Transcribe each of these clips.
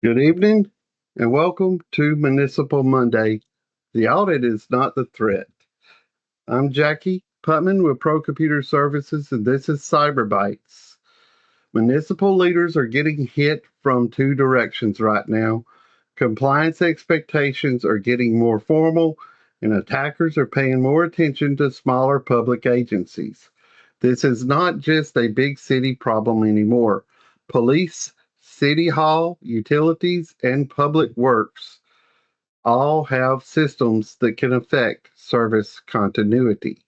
Good evening and welcome to Municipal Monday. The audit is not the threat. I'm Jackie Putman with Pro-Computer Services, and this is CyberBites. Municipal leaders are getting hit from two directions right now. Compliance expectations are getting more formal, and attackers are paying more attention to smaller public agencies. This is not just a big city problem anymore. Police, City Hall, utilities, and public works all have systems that can affect service continuity.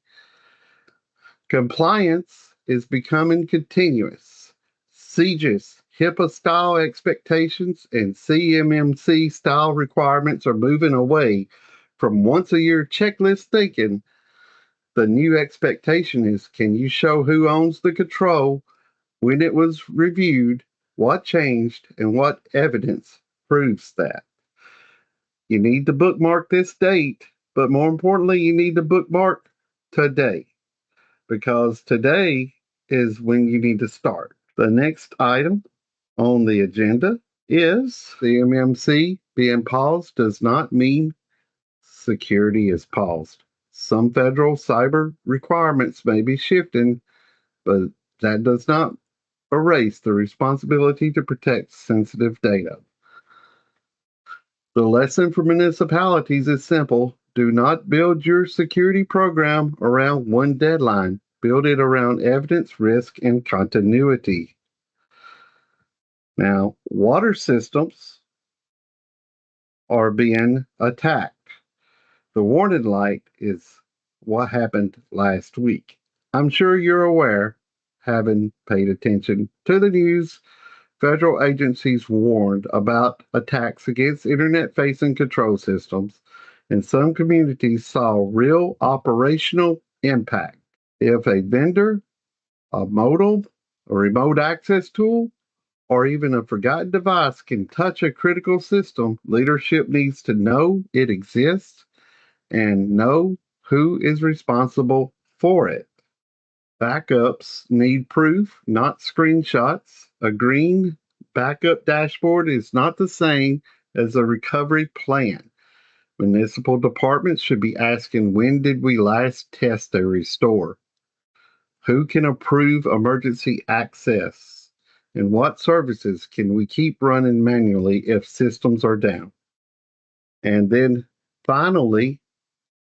Compliance is becoming continuous. CJIS, HIPAA-style expectations, and CMMC-style requirements are moving away from once-a-year checklist thinking. The new expectation is, can you show who owns the control, when it was reviewed, what changed, and what evidence proves that? You need to bookmark this date, but more importantly, you need to bookmark today, because today is when you need to start. The next item on the agenda is CMMC being paused does not mean security is paused. Some federal cyber requirements may be shifting, but that does not erase the responsibility to protect sensitive data. The lesson for municipalities is simple. Do not build your security program around one deadline. Build it around evidence, risk, and continuity. Now, water systems are being attacked. The warning light is what happened last week. I'm sure you're aware, having paid attention to the news, federal agencies warned about attacks against internet-facing control systems, and some communities saw real operational impact. If a vendor, a modem, a remote access tool, or even a forgotten device can touch a critical system, leadership needs to know it exists and know who is responsible for it. Backups need proof, not screenshots. A green backup dashboard is not the same as a recovery plan. Municipal departments should be asking, when did we last test a restore? Who can approve emergency access? And what services can we keep running manually if systems are down? And then finally,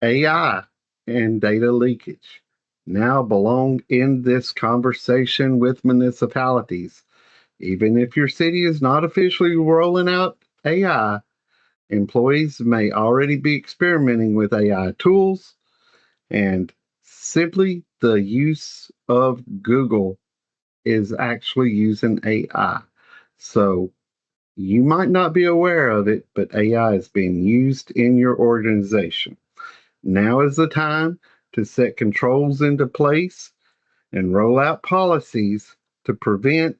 AI and data leakage now belong in this conversation with municipalities. Even if your city is not officially rolling out AI, employees may already be experimenting with AI tools, and simply the use of Google is actually using AI. So you might not be aware of it, but AI is being used in your organization. Now is the time to set controls into place and roll out policies to prevent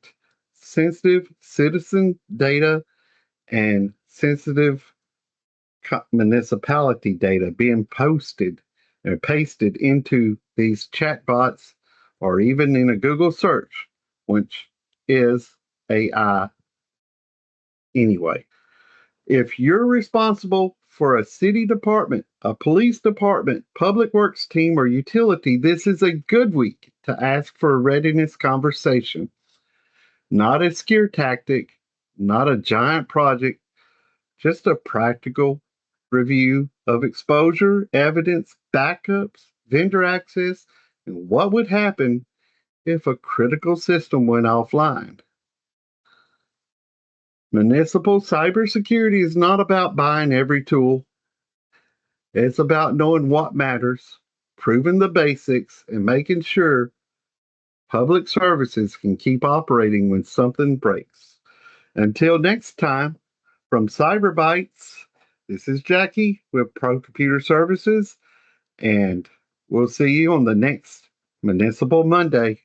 sensitive citizen data and sensitive municipality data being posted or pasted into these chatbots or even in a Google search, which is AI anyway. If you're responsible for a city department, a police department, public works team, or utility, this is a good week to ask for a readiness conversation. Not a scare tactic, not a giant project, just a practical review of exposure, evidence, backups, vendor access, and what would happen if a critical system went offline. Municipal cybersecurity is not about buying every tool. It's about knowing what matters, proving the basics, and making sure public services can keep operating when something breaks. Until next time, from CyberBites, this is Jackie with Pro-Computer Services, and we'll see you on the next Municipal Monday.